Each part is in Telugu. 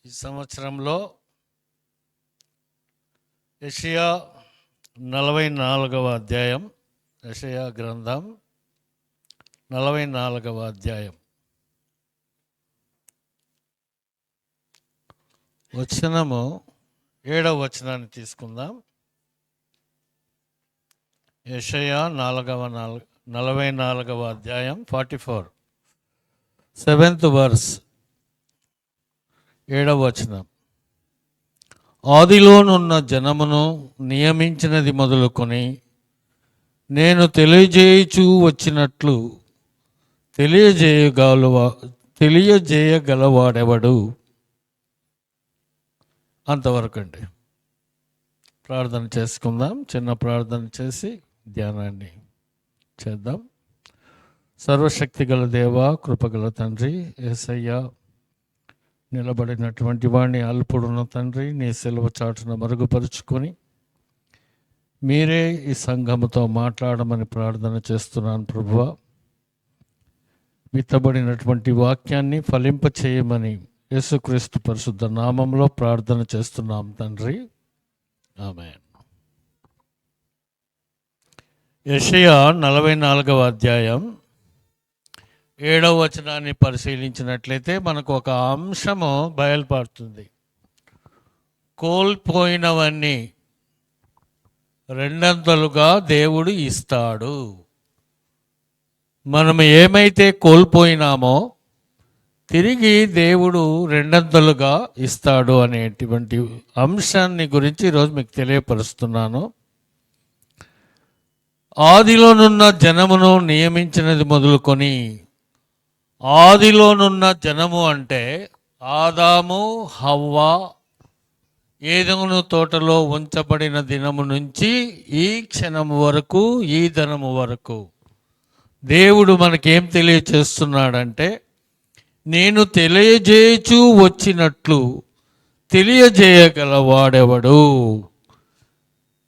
ఈ సంవత్సరంలో యెషయా 44వ అధ్యాయం, యెషయా గ్రంథం 44వ అధ్యాయం వచనము 7వ వచనాన్ని తీసుకుందాం. యెషయా 44వ అధ్యాయం 44 7th verse 7వ వచనం. ఆదిలోనున్న జనమును నియమించినది మొదలుకొని నేను తెలియజేయుచూ వచ్చినట్లు తెలియజేయగలవాడెవడు? అంతవరకు అండి. ప్రార్థన చేసుకుందాం. చిన్న ప్రార్థన చేసి ధ్యానాన్ని చేద్దాం. సర్వశక్తి గల దేవ, కృపగల తండ్రి, యేసయ్య, నిలబడినటువంటి వాడిని అల్పుడున్న తండ్రి, నీ సెలవు చాటున మరుగుపరుచుకొని మీరే ఈ సంఘముతో మాట్లాడమని ప్రార్థన చేస్తున్నాను ప్రభువా. విత్తబడినటువంటి వాక్యాన్ని ఫలింప చేయమని యేసుక్రీస్తు పరిశుద్ధ నామంలో ప్రార్థన చేస్తున్నాం తండ్రి, ఆమేన్. యెషయా 44వ అధ్యాయం 7వ వచనాన్ని పరిశీలించినట్లయితే మనకు ఒక అంశము బయలుపడుతుంది. కోల్పోయినవన్నీ రెండంతలుగా దేవుడు ఇస్తాడు. మనం ఏమైతే కోల్పోయినామో తిరిగి దేవుడు రెండంతలుగా ఇస్తాడు అనేటువంటి అంశాన్ని గురించి ఈరోజు మీకు తెలియపరుస్తున్నాను. ఆదిలోనున్న జనమును నియమించినది మొదలుకొని, ఆదిలోనున్న జనము అంటే ఆదాము హవ్వ ఏదెను తోటలో ఉంచబడిన దినము నుంచి ఈ క్షణము వరకు, ఈ దినము వరకు దేవుడు మనకేం తెలియచేస్తున్నాడంటే, నేను తెలియజేయచూ వచ్చినట్లు తెలియజేయగలవాడెవడు?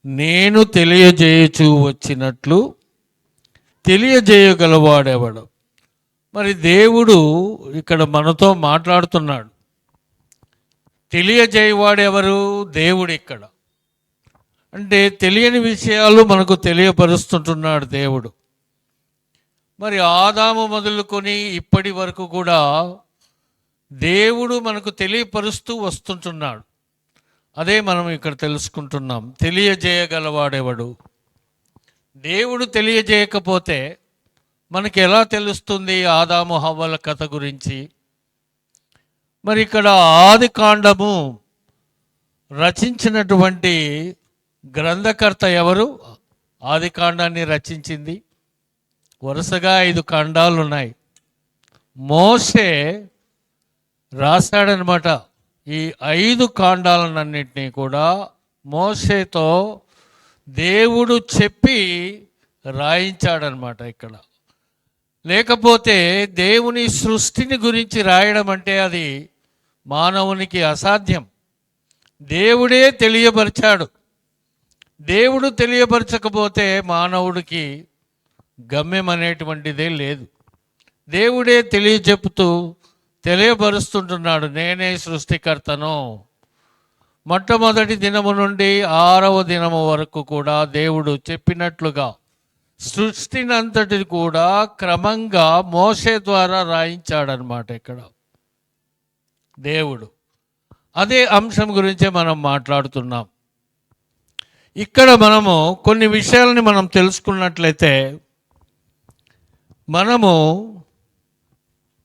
నేను తెలియజేయచూ వచ్చినట్లు తెలియజేయగలవాడెవడు? మరి దేవుడు ఇక్కడ మనతో మాట్లాడుతున్నాడు. తెలియజేయవాడెవరు? దేవుడు. ఇక్కడ అంటే తెలియని విషయాలు మనకు తెలియపరుస్తుంటున్నాడు దేవుడు. మరి ఆదాము మొదలుకొని ఇప్పటి వరకు కూడా దేవుడు మనకు తెలియపరుస్తూ వస్తుంటున్నాడు. అదే మనం ఇక్కడ తెలుసుకుంటున్నాం. తెలియజేయగలవాడెవడు? దేవుడు తెలియజేయకపోతే మనకి ఎలా తెలుస్తుంది ఆదాము హవ్వల కథ గురించి? మరి ఇక్కడ ఆది కాండము రచించినటువంటి గ్రంథకర్త ఎవరు? ఆది కాండాన్ని రచించింది వరుసగా 5 కాండాలు ఉన్నాయి. మోషే రాశాడనమాట. ఈ 5 కాండాలన్నింటినీ కూడా మోషేతో దేవుడు చెప్పి రాయించాడనమాట. ఇక్కడ లేకపోతే దేవుని సృష్టిని గురించి రాయడం అంటే అది మానవునికి అసాధ్యం. దేవుడే తెలియపరిచాడు. దేవుడు తెలియపరచకపోతే మానవుడికి గమ్యం అనేటువంటిదే లేదు. దేవుడే తెలియచెప్తూ తెలియపరుస్తుంటున్నాడు. నేనే సృష్టికర్తను. మొట్టమొదటి దినము నుండి 6వ దినము వరకు కూడా దేవుడు చెప్పినట్లుగా సృష్టిని అంతటి కూడా క్రమంగా మోషే ద్వారా రాయించాడనమాట ఇక్కడ దేవుడు. అదే అంశం గురించే మనం మాట్లాడుతున్నాం. ఇక్కడ మనము కొన్ని విషయాలని మనం తెలుసుకున్నట్లయితే, మనము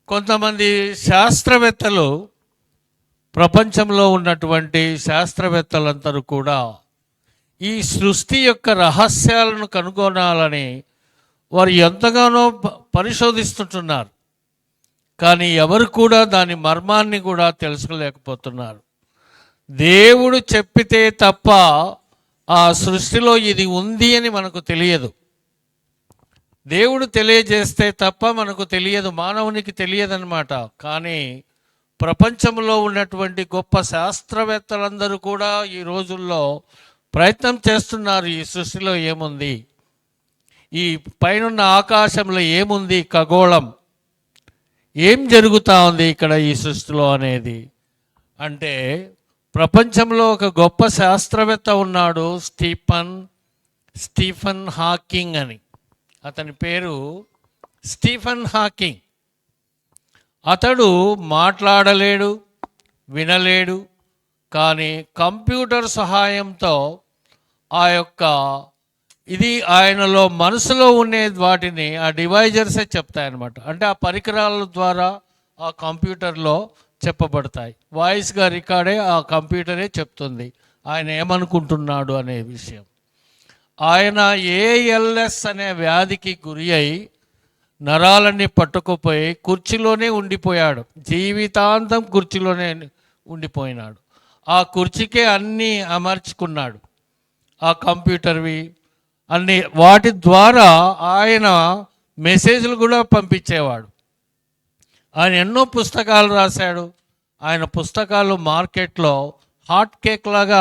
కొంతమంది శాస్త్రవేత్తలు, ప్రపంచంలో ఉన్నటువంటి శాస్త్రవేత్తలందరూ కూడా ఈ సృష్టి యొక్క రహస్యాలను కనుగొనాలని వారు ఎంతగానో పరిశోధిస్తుంటున్నారు. కానీ ఎవరు కూడా దాని మర్మాన్ని కూడా తెలుసుకోలేకపోతున్నారు. దేవుడు చెప్పితే తప్ప ఆ సృష్టిలో ఇది ఉంది అని మనకు తెలియదు. దేవుడు తెలియజేస్తే తప్ప మనకు తెలియదు, మానవునికి తెలియదన్నమాట. కానీ ప్రపంచంలో ఉన్నటువంటి గొప్ప శాస్త్రవేత్తలందరూ కూడా ఈ రోజుల్లో ప్రయత్నం చేస్తున్నారు. ఈ సృష్టిలో ఏముంది, ఈ పైనున్న ఆకాశంలో ఏముంది, ఖగోళం ఏం జరుగుతూ ఉంది ఇక్కడ ఈ సృష్టిలో అనేది. అంటే ప్రపంచంలో ఒక గొప్ప శాస్త్రవేత్త ఉన్నాడు, స్టీఫన్ హాకింగ్ అని. అతని పేరు స్టీఫన్ హాకింగ్. అతడు మాట్లాడలేడు, వినలేడు, కానీ కంప్యూటర్ సహాయంతో ఆ యొక్క ఇది ఆయనలో మనసులో ఉండే వాటిని ఆ డివైజర్సే చెప్తాయన్నమాట. అంటే ఆ పరికరాల ద్వారా ఆ కంప్యూటర్లో చెప్పబడతాయి. వాయిస్గా రికార్డే ఆ కంప్యూటరే చెప్తుంది ఆయన ఏమనుకుంటున్నాడు అనే విషయం. ఆయన ALS అనే వ్యాధికి గురి అయి నరాలన్నీ పట్టుకుపోయి కుర్చీలోనే ఉండిపోయాడు. జీవితాంతం కుర్చీలోనే ఉండిపోయినాడు. ఆ కుర్చీకే అన్నీ అమర్చుకున్నాడు, ఆ కంప్యూటర్వి అన్ని. వాటి ద్వారా ఆయన మెసేజ్లు కూడా పంపించేవాడు. ఆయన ఎన్నో పుస్తకాలు రాశాడు. ఆయన పుస్తకాలు మార్కెట్లో హాట్ కేక్ లాగా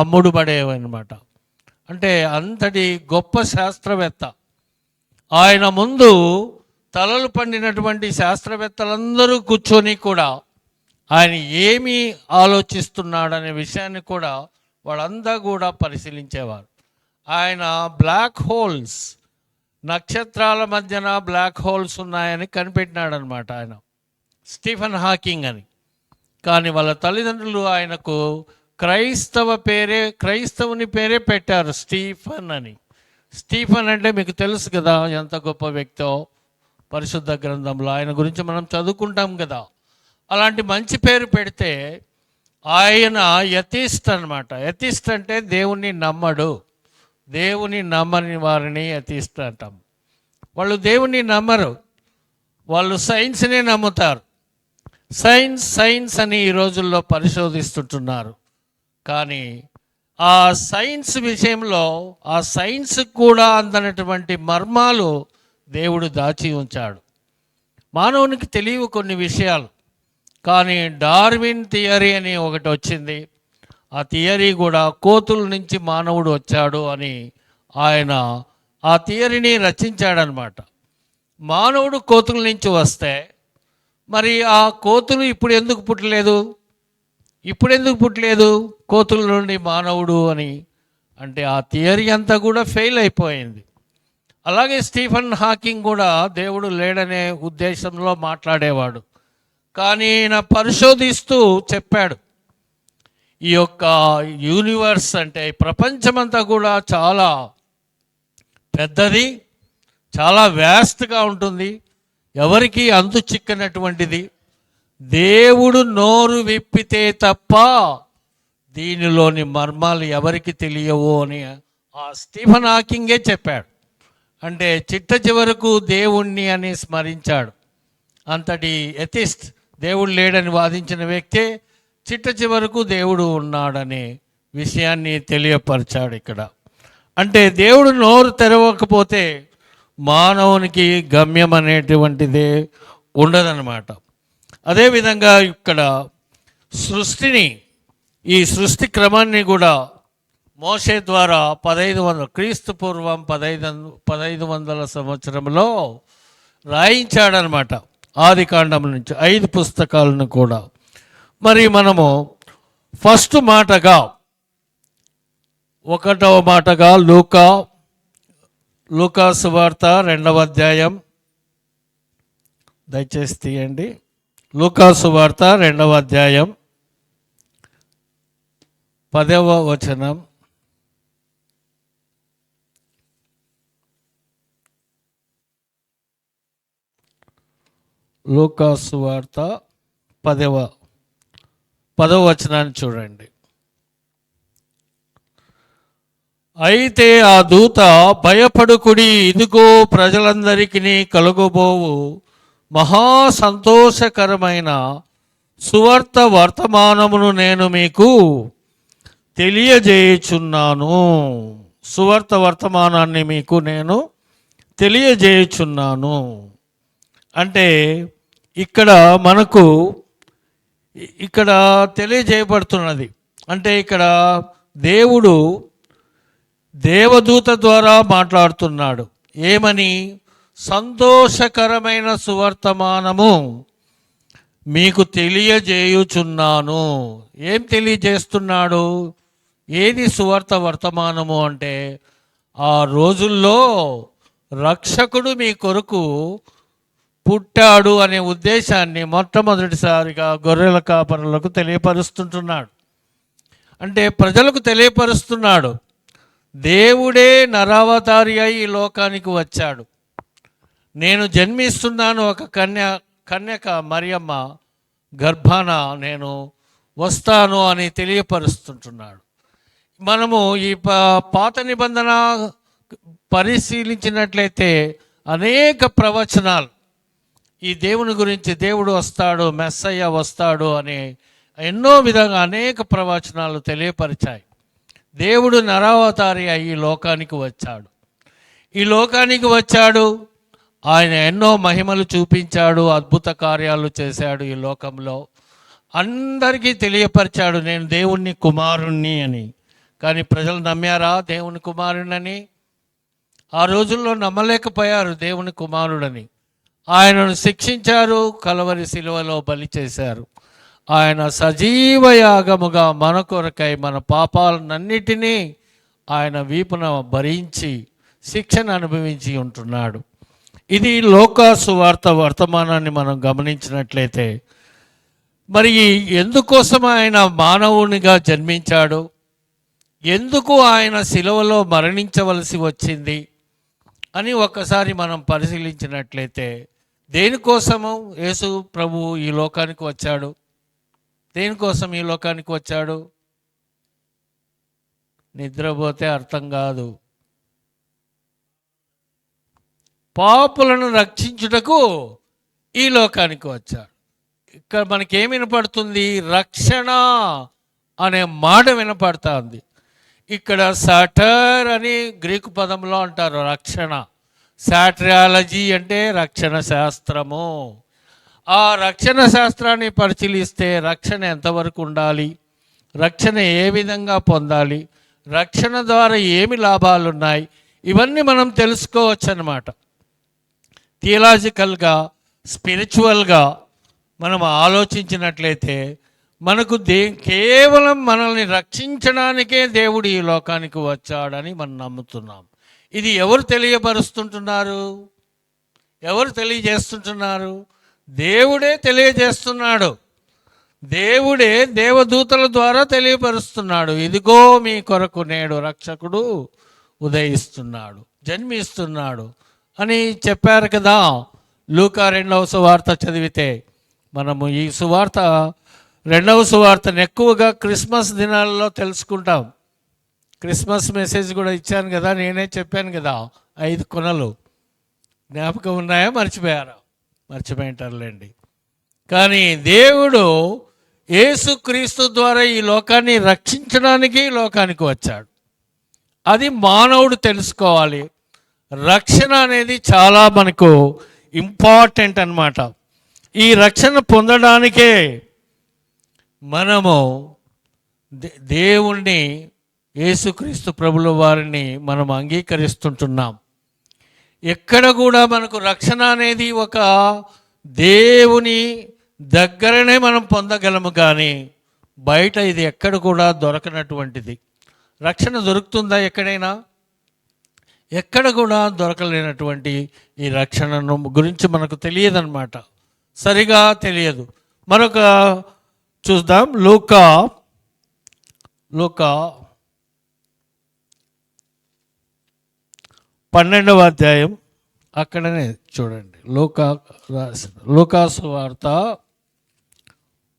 అమ్ముడుపడేవన్నమాట. అంటే అంతటి గొప్ప శాస్త్రవేత్త. ఆయన ముందు తలలు పండినటువంటి శాస్త్రవేత్తలందరూ కూర్చొని కూడా ఆయన ఏమి ఆలోచిస్తున్నాడనే విషయాన్ని కూడా వాళ్ళంతా కూడా పరిశీలించేవారు. ఆయన బ్లాక్ హోల్స్, నక్షత్రాల మధ్యన బ్లాక్ హోల్స్ ఉన్నాయని కనిపెట్టినాడనమాట ఆయన, స్టీఫన్ హాకింగ్ అని. కానీ వాళ్ళ తల్లిదండ్రులు ఆయనకు క్రైస్తవుని పేరే పెట్టారు, స్టీఫన్ అని. స్టీఫన్ అంటే మీకు తెలుసు కదా ఎంత గొప్ప వ్యక్తో. పరిశుద్ధ గ్రంథంలో ఆయన గురించి మనం చదువుకుంటాం కదా. అలాంటి మంచి పేరు పెడితే ఆయన యథిస్ట్ అనమాట. యథిస్ట్ అంటే దేవుణ్ణి నమ్మడు. దేవుని నమ్మని వారిని యథిస్ట్ అంటాం. వాళ్ళు దేవుణ్ణి నమ్మరు, వాళ్ళు సైన్స్నే నమ్ముతారు. సైన్స్ అని ఈ రోజుల్లో పరిశోధిస్తుంటున్నారు. కానీ ఆ సైన్స్ విషయంలో ఆ సైన్స్ కూడా అందనటువంటి మర్మాలు దేవుడు దాచి ఉంచాడు. మానవునికి తెలియవు కొన్ని విషయాలు. కానీ డార్విన్ థియరీ అని ఒకటి వచ్చింది. ఆ థియరీ కూడా కోతుల నుంచి మానవుడు వచ్చాడు అని ఆయన ఆ థియరీని రచించాడనమాట. మానవుడు కోతుల నుంచి వస్తే మరి ఆ కోతులు ఇప్పుడు ఎందుకు పుట్టలేదు కోతుల నుండి మానవుడు అని అంటే ఆ థియరీ అంతా కూడా ఫెయిల్ అయిపోయింది. అలాగే స్టీఫన్ హాకింగ్ కూడా దేవుడు లేడనే ఉద్దేశంలో మాట్లాడేవాడు. కానీ ఈయన పరిశోధిస్తూ చెప్పాడు, ఈ యొక్క యూనివర్స్ అంటే ప్రపంచమంతా కూడా చాలా పెద్దది, చాలా వ్యాస్ట్గా ఉంటుంది, ఎవరికి అంతు చిక్కనటువంటిది. దేవుడు నోరు విప్పితే తప్ప దీనిలోని మర్మాలు ఎవరికి తెలియవు అని ఆ స్టీఫన్ హాకింగే చెప్పాడు. అంటే చిట్ట చివరకు దేవుణ్ణి అని స్మరించాడు. అంతటి ఎథిస్ట్, దేవుడు లేడని వాదించిన వ్యక్తే చిట్ట చివరకు దేవుడు ఉన్నాడనే విషయాన్ని తెలియపరిచాడు ఇక్కడ. అంటే దేవుడు నోరు తెరవకపోతే మానవునికి గమ్యం అనేటువంటిదే ఉండదన్నమాట. అదేవిధంగా ఇక్కడ ఈ సృష్టి క్రమాన్ని కూడా మోషే ద్వారా 1500 క్రీస్తు పూర్వం 1500 సంవత్సరంలో రాయించాడనమాట. ఆది కాండం నుంచి 5 పుస్తకాలను కూడా. మరి మనము ఫస్ట్ మాటగా 1వ మాటగా లూకా సువార్త 2వ అధ్యాయం, దయచేసి తీయండి. లూకా సువార్త 2వ అధ్యాయం 10వ వచనం. లూకా సువార్త 10వ వచనాన్ని చూడండి. అయితే ఆ దూత, భయపడుకుడి, ఇదిగో ప్రజలందరికీ కలుగబోవు మహా సంతోషకరమైన సువార్త వర్తమానమును నేను మీకు తెలియజేయుచున్నాను. సువార్త వర్తమానాన్ని మీకు నేను తెలియజేయుచున్నాను. అంటే ఇక్కడ తెలియజేయబడుతున్నది. అంటే ఇక్కడ దేవుడు దేవదూత ద్వారా మాట్లాడుతున్నాడు. ఏమని? సంతోషకరమైన సువర్తమానము మీకు తెలియజేయుచున్నాను. ఏం తెలియజేస్తున్నాడు? ఏది సువార్త వర్తమానము అంటే, ఆ రోజుల్లో రక్షకుడు మీ కొరకు పుట్టాడు అనే ఉద్దేశాన్ని మొట్టమొదటిసారిగా గొర్రెల కాపరులకు తెలియపరుస్తుంటున్నాడు. అంటే ప్రజలకు తెలియపరుస్తున్నాడు, దేవుడే నరావతారి అయి ఈ లోకానికి వచ్చాడు. నేను జన్మిస్తున్నాను, ఒక కన్యక మరియమ్మ గర్భాన నేను వస్తాను అని తెలియపరుస్తుంటున్నాడు. మనము ఈ పాత నిబంధన పరిశీలించినట్లయితే అనేక ప్రవచనాలు ఈ దేవుని గురించి, దేవుడు వస్తాడు, మెస్సయ్య వస్తాడు అని ఎన్నో విధంగా అనేక ప్రవచనాలు తెలియపరిచాయి. దేవుడు నరావతారి అయి ఈ లోకానికి వచ్చాడు. ఈ లోకానికి వచ్చాడు, ఆయన ఎన్నో మహిమలు చూపించాడు, అద్భుత కార్యాలు చేశాడు. ఈ లోకంలో అందరికీ తెలియపరిచాడు, నేను దేవుణ్ణి కుమారుణ్ణి అని. కానీ ప్రజలు నమ్మారా దేవుని కుమారుడని? ఆ రోజుల్లో నమ్మలేకపోయారు దేవుని కుమారుడని. ఆయనను శిక్షించారు, కలవరి శిలువలో బలి చేశారు. ఆయన సజీవ యాగముగా మన కొరకై మన పాపాలన్నిటినీ ఆయన వీపున భరించి శిక్షను అనుభవించి ఉంటున్నాడు. ఇది లోకా సువార్త వర్తమానాన్ని మనం గమనించినట్లయితే, మరి ఎందుకోసం ఆయన మానవునిగా జన్మించాడు, ఎందుకు ఆయన శిలువలో మరణించవలసి వచ్చింది అని ఒక్కసారి మనం పరిశీలించినట్లయితే, దేనికోసము యేసు ప్రభు ఈ లోకానికి వచ్చాడు? దేనికోసం ఈ లోకానికి వచ్చాడు? నిద్రపోతే అర్థం కాదు. పాపులను రక్షించుటకు ఈ లోకానికి వచ్చాడు. ఇక్కడ మనకేం వినపడుతుంది? రక్షణ అనే మాట వినపడుతుంది. ఇక్కడ సాటర్ అని గ్రీకు పదంలో అంటారు రక్షణ. సాట్రియాలజీ అంటే రక్షణ శాస్త్రము. ఆ రక్షణ శాస్త్రాన్ని పరిశీలిస్తే రక్షణ ఎంతవరకు ఉండాలి, రక్షణ ఏ విధంగా పొందాలి, రక్షణ ద్వారా ఏమి లాభాలు ఉన్నాయి, ఇవన్నీ మనం తెలుసుకోవచ్చు అన్నమాట. థియలాజికల్గా, స్పిరిచువల్గా మనం ఆలోచించినట్లయితే మనకు కేవలం మనల్ని రక్షించడానికే దేవుడు ఈ లోకానికి వచ్చాడని మనం నమ్ముతున్నాం. ఇది ఎవరు తెలియపరుస్తుంటున్నారు? ఎవరు తెలియజేస్తుంటున్నారు? దేవుడే తెలియజేస్తున్నాడు. దేవుడే దేవదూతల ద్వారా తెలియపరుస్తున్నాడు. ఇదిగో మీ కొరకు నేడు రక్షకుడు ఉదయిస్తున్నాడు, జన్మిస్తున్నాడు అని చెప్పారు కదా. లూకా 2వ సువార్త చదివితే మనము ఈ సువార్త 2వ సువార్తను ఎక్కువగా క్రిస్మస్ దినాలలో తెలుసుకుంటాం. క్రిస్మస్ మెసేజ్ కూడా ఇచ్చాను కదా, నేనే చెప్పాను కదా, 5 కొనలు జ్ఞాపకం ఉన్నాయా? మర్చిపోయారా? మర్చిపోయింటారులేండి. కానీ దేవుడు యేసుక్రీస్తు ద్వారా ఈ లోకాన్ని రక్షించడానికి ఈ లోకానికి వచ్చాడు. అది మానవుడు తెలుసుకోవాలి. రక్షణ అనేది చాలా మనకు ఇంపార్టెంట్ అన్నమాట. ఈ రక్షణ పొందడానికే మనము దేవుణ్ణి, యేసుక్రీస్తు ప్రభుల వారిని మనం అంగీకరిస్తుంటున్నాం. ఎక్కడ కూడా మనకు రక్షణ అనేది ఒక దేవుని దగ్గరనే మనం పొందగలము, కానీ బయట ఇది ఎక్కడ కూడా దొరకనటువంటిది. రక్షణ దొరుకుతుందా ఎక్కడైనా? ఎక్కడ కూడా దొరకలేనటువంటి ఈ రక్షణను గురించి మనకు తెలియదన్నమాట, సరిగా తెలియదు. మరొక చూద్దాం, లూకా 12వ అధ్యాయం, అక్కడనే చూడండి. లూకాసు వార్త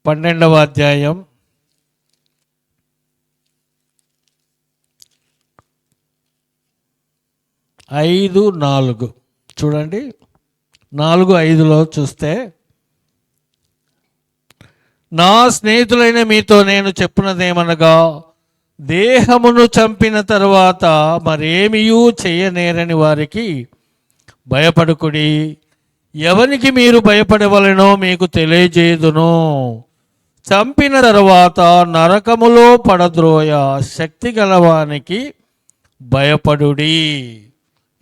12వ అధ్యాయం 5:4 చూడండి. 4:5లో చూస్తే, నా స్నేహితులైన మీతో నేను చెప్పున్నదేమనగా, దేహమును చంపిన తరువాత మరేమియూ చేయనేరని వారికి భయపడుకుడి. ఎవరికి మీరు భయపడవలెనో మీకు తెలియజేయుదును. చంపిన తరువాత నరకములో పడద్రోయ శక్తి గలవానికి భయపడుడి.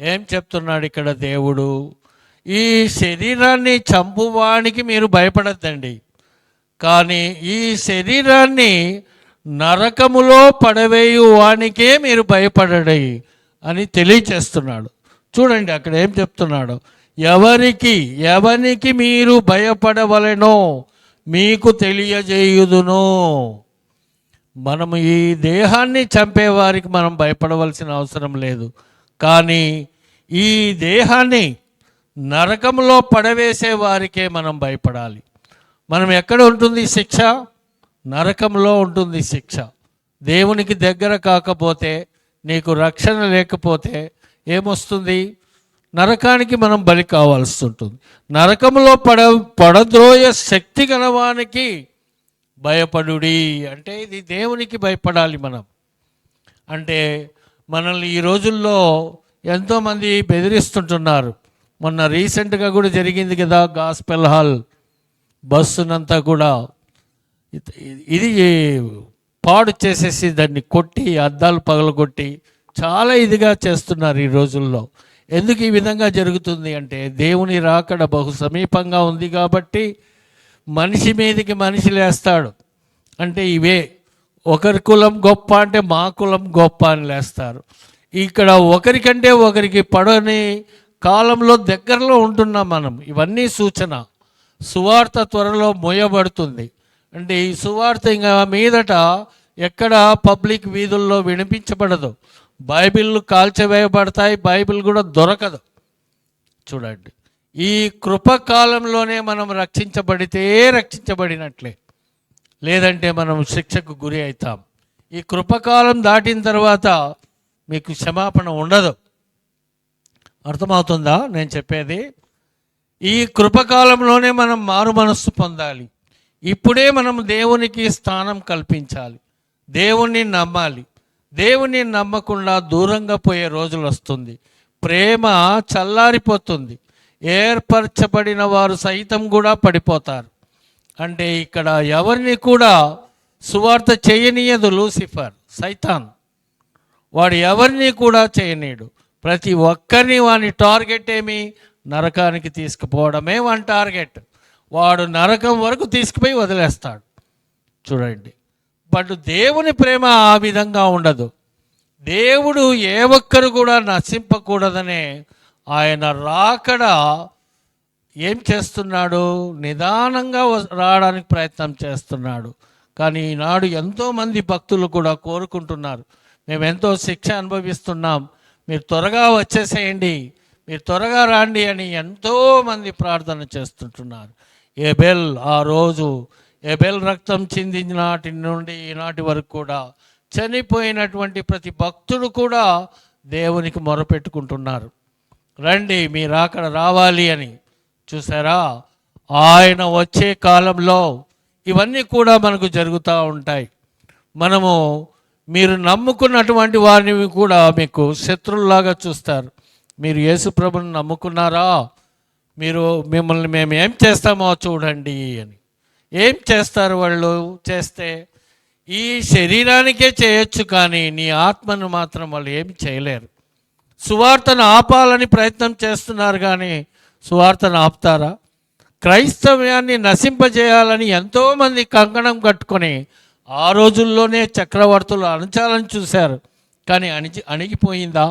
ఏం చెప్తున్నాడు ఇక్కడ దేవుడు? ఈ శరీరాన్ని చంపువానికి మీరు భయపడద్దండి. కానీ ఈ శరీరాన్ని నరకములో పడవేయు వానికే మీరు భయపడడి అని తెలియచేస్తున్నాడు. చూడండి అక్కడ ఏం చెప్తున్నాడు. ఎవరికి మీరు భయపడవలెనో మీకు తెలియజేయుదును. మనము ఈ దేహాన్ని చంపేవారికి మనం భయపడవలసిన అవసరం లేదు, కానీ ఈ దేహాన్ని నరకంలో పడవేసే వారికే మనం భయపడాలి. మనం ఎక్కడ ఉంటుంది శిక్ష? నరకంలో ఉంటుంది శిక్ష. దేవునికి దగ్గర కాకపోతే, నీకు రక్షణ లేకపోతే ఏమొస్తుంది? నరకానికి మనం బలి కావాల్సి ఉంటుంది. నరకంలో పడద్రోయ శక్తి గలవానికి భయపడుడి అంటే ఇది దేవునికి భయపడాలి మనం. అంటే మనల్ని ఈ రోజుల్లో ఎంతోమంది బెదిరిస్తుంటున్నారు. మొన్న రీసెంట్గా కూడా జరిగింది కదా, గాస్పెల్ హాల్ బస్సునంతా కూడా ఇది పాడు చేసేసి దాన్ని కొట్టి అద్దాలు పగలగొట్టి చాలా ఇదిగా చేస్తున్నారు ఈ రోజుల్లో. ఎందుకు ఈ విధంగా జరుగుతుంది అంటే దేవుని రాకడ బహు సమీపంగా ఉంది కాబట్టి మనిషి మీదకి మనిషి లేస్తాడు. అంటే ఇవే ఒకరి కులం గొప్ప అంటే మా కులం గొప్ప అని లేస్తారు. ఇక్కడ ఒకరికంటే ఒకరికి పడని కాలంలో దగ్గరలో ఉంటున్నాం మనం. ఇవన్నీ సూచన. సువార్త త్వరలో మోయబడుతుంది. అంటే ఈ సువార్త ఇంకా మీదట ఎక్కడ పబ్లిక్ వీధుల్లో వినిపించబడదు. బైబిళ్ళు కాల్చివేయబడతాయి, బైబిల్ కూడా దొరకదు. చూడండి, ఈ కృపకాలంలోనే మనం రక్షించబడితే రక్షించబడినట్లే, లేదంటే మనం శిక్షకు గురి అవుతాం. ఈ కృపకాలం దాటిన తర్వాత మీకు క్షమాపణ ఉండదు. అర్థమవుతుందా నేను చెప్పేది? ఈ కృపకాలంలోనే మనం మారు మనస్సు పొందాలి. ఇప్పుడే మనం దేవునికి స్థానం కల్పించాలి, దేవుణ్ణి నమ్మాలి. దేవుణ్ణి నమ్మకుండా దూరంగా పోయే రోజులు వస్తుంది. ప్రేమ చల్లారిపోతుంది. ఏర్పరచబడిన వారు సైతం కూడా పడిపోతారు. అంటే ఇక్కడ ఎవరిని కూడా సువార్త చేయనీయదు లూసిఫర్, సైతాన్. వాడు ఎవరిని కూడా చేయనీయడు. ప్రతి ఒక్కరిని వాని టార్గెట్ ఏమి? నరకానికి తీసుకుపోవడమే వాని టార్గెట్. వాడు నరకం వరకు తీసుకుపోయి వదిలేస్తాడు. చూడండి, బట్ దేవుని ప్రేమ ఆ విధంగా ఉండదు. దేవుడు ఏ ఒక్కరు కూడా నశింపకూడదనే ఆయన రాకడ ఏం చేస్తున్నాడు? నిదానంగా రావడానికి ప్రయత్నం చేస్తున్నాడు. కానీ ఈనాడు ఎంతోమంది భక్తులు కూడా కోరుకుంటున్నారు, మేము ఎంతో శిక్ష అనుభవిస్తున్నాం, మీరు త్వరగా వచ్చేసేయండి, మీరు త్వరగా రాండి అని ఎంతోమంది ప్రార్థన చేస్తుంటున్నారు. ఏబెల్ ఆ రోజు ఏబెల్ రక్తం చిందిన నాటి నుండి ఈనాటి వరకు కూడా చనిపోయినటువంటి ప్రతి భక్తుడు కూడా దేవునికి మొరపెట్టుకుంటున్నారు, రండి మీరు అక్కడ రావాలి అని. చూసారా, ఆయన వచ్చే కాలంలో ఇవన్నీ కూడా మనకు జరుగుతూ ఉంటాయి. మనము మీరు నమ్ముకున్నటువంటి వారిని కూడా మీకు శత్రువులాగా చూస్తారు. మీరు యేసుప్రభుని నమ్ముకున్నారా, మిమ్మల్ని మేము ఏం చేస్తామో చూడండి అని. ఏం చేస్తారు వాళ్ళు? చేస్తే ఈ శరీరానికే చేయొచ్చు, కానీ నీ ఆత్మను మాత్రం వాళ్ళు ఏమి చేయలేరు. సువార్తను ఆపాలని ప్రయత్నం చేస్తున్నారు, కానీ సువార్తను ఆపుతారా? క్రైస్తవ్యాన్ని నశింపజేయాలని ఎంతోమంది కంకణం కట్టుకొని ఆ రోజుల్లోనే చక్రవర్తులు అణచాలని చూశారు, కానీ అణిగిపోయిందా?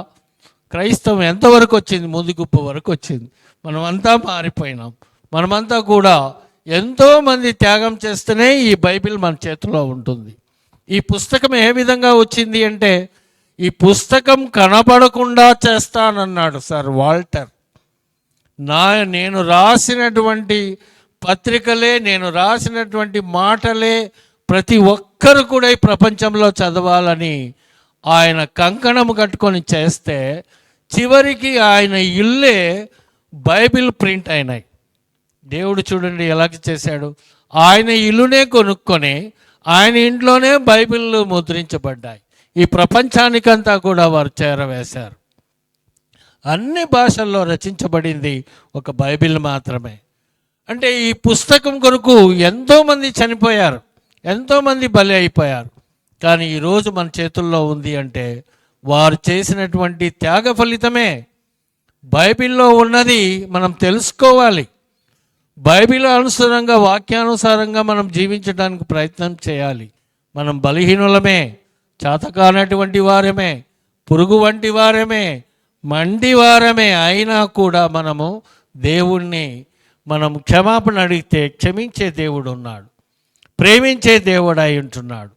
క్రైస్తవం ఎంతవరకు వచ్చింది? ముదిగుప్ప వరకు వచ్చింది. మనమంతా మారిపోయినాం. మనమంతా కూడా ఎంతోమంది త్యాగం చేస్తేనే ఈ బైబిల్ మన చేతిలో ఉంటుంది. ఈ పుస్తకం ఏ విధంగా వచ్చింది అంటే, ఈ పుస్తకం కనపడకుండా చేస్తానన్నాడు సార్ వాల్టర్. నేను రాసినటువంటి పత్రికలే, నేను రాసినటువంటి మాటలే ప్రతి ఒక్కరు కూడా ఈ ప్రపంచంలో చదవాలని ఆయన కంకణము కట్టుకొని చేస్తే చివరికి ఆయన ఇల్లే బైబిల్ ప్రింట్ అయినాయి. దేవుడు చూడండి ఎలాగ చేశాడు. ఆయన ఇల్లునే కొనుక్కొని ఆయన ఇంట్లోనే బైబిల్ ముద్రించబడ్డాయి. ఈ ప్రపంచానికంతా కూడా వారు చేరవేశారు. అన్ని భాషల్లో రచించబడింది ఒక బైబిల్ మాత్రమే. అంటే ఈ పుస్తకం కొరకు ఎంతోమంది చనిపోయారు, ఎంతోమంది బలి అయిపోయారు. కానీ ఈరోజు మన చేతుల్లో ఉంది అంటే వారు చేసినటువంటి త్యాగ ఫలితమే. బైబిల్లో ఉన్నది మనం తెలుసుకోవాలి. బైబిల్ అనుసారంగా, వాక్యానుసారంగా మనం జీవించడానికి ప్రయత్నం చేయాలి. మనం బలహీనులమే, చేతకానటువంటి వారమే, పురుగు వంటి వారమే, మండి వారమే. అయినా కూడా మనము దేవుణ్ణి మనం క్షమాపణ అడిగితే క్షమించే దేవుడు ఉన్నాడు, ప్రేమించే దేవుడు అయి ఉంటున్నాడు.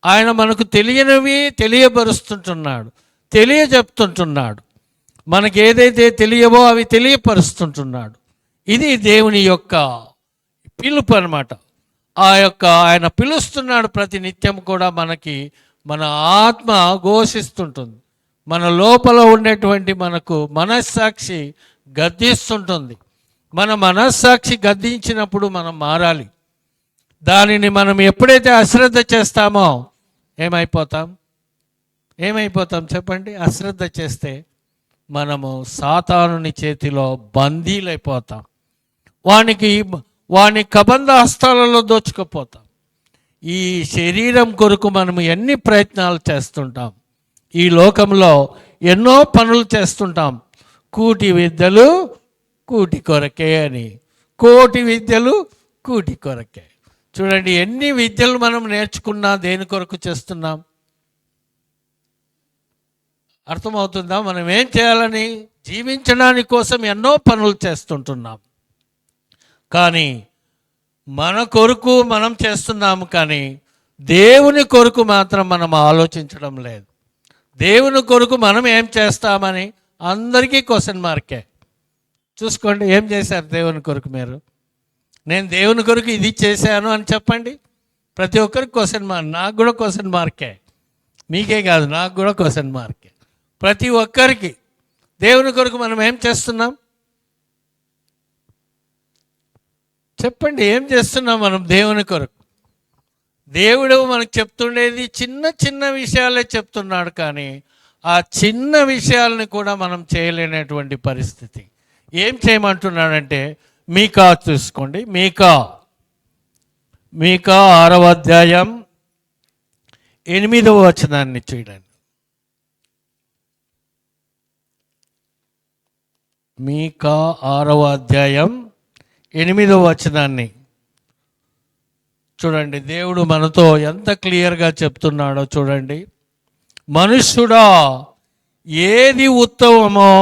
ఆయన మనకు తెలియనివి తెలియపరుస్తుంటున్నాడు, తెలియజెప్తుంటున్నాడు. మనకి ఏదైతే తెలియవో అవి తెలియపరుస్తుంటున్నాడు. ఇది దేవుని యొక్క పిలుపు అన్నమాట. ఆయన పిలుస్తున్నాడు ప్రతి నిత్యం కూడా. మన ఆత్మ ఘోషిస్తుంటుంది, మన లోపల ఉండేటువంటి మనకు మనస్సాక్షి గద్దిస్తుంటుంది. మన మనస్సాక్షి గద్దించినప్పుడు మనం మారాలి. దానిని మనం ఎప్పుడైతే అశ్రద్ధ చేస్తామో ఏమైపోతాం చెప్పండి? అశ్రద్ధ చేస్తే మనము సాతానుని చేతిలో బందీలైపోతాం, వాని కబంధ హస్తాలలో దోచుకుపోతాం. ఈ శరీరం కొరకు మనం ఎన్ని ప్రయత్నాలు చేస్తుంటాం, ఈ లోకంలో ఎన్నో పనులు చేస్తుంటాం. కూటి విద్యలు కూటి కొరకే అని, కోటి విద్యలు కూటి కొరకే. చూడండి, ఎన్ని విద్యలు మనం నేర్చుకున్నా దేని కొరకు చేస్తున్నాం? అర్థమవుతుందా? మనం ఏం చేయాలని? జీవించడానికి కోసం ఎన్నో పనులు చేస్తుంటున్నాం, కానీ మన కొరకు మనం చేస్తున్నాము, కానీ దేవుని కొరకు మాత్రం మనం ఆలోచించడం లేదు. దేవుని కొరకు మనం ఏం చేస్తామని అందరికీ క్వశ్చన్ మార్కే. చూసుకోండి, ఏం చేశారు దేవుని కొరకు మీరు? నేను దేవుని కొరకు ఇది చేశాను అని చెప్పండి. ప్రతి ఒక్కరికి క్వశ్చన్ మార్క్. నాకు కూడా క్వశ్చన్ మార్కే, మీకే కాదు, నాకు కూడా క్వశ్చన్ మార్కే. ప్రతి ఒక్కరికి దేవుని కొరకు మనం ఏం చేస్తున్నాం చెప్పండి? ఏం చేస్తున్నాం మనం దేవుని కొరకు? దేవుడు మనకు చెప్తుండేది చిన్న చిన్న విషయాలే చెప్తున్నాడు, కానీ ఆ చిన్న విషయాలని కూడా మనం చేయలేనటువంటి పరిస్థితి. ఏం చేయమంటున్నాడంటే, మీకా చూసుకోండి. మీకా 6వ అధ్యాయం 8వ వచనాన్ని చూడండి. మీకా 6వ అధ్యాయం 8వ వచనాన్ని చూడండి. దేవుడు మనతో ఎంత క్లియర్గా చెప్తున్నాడో చూడండి. మనుష్యుడా, ఏది ఉత్తమమో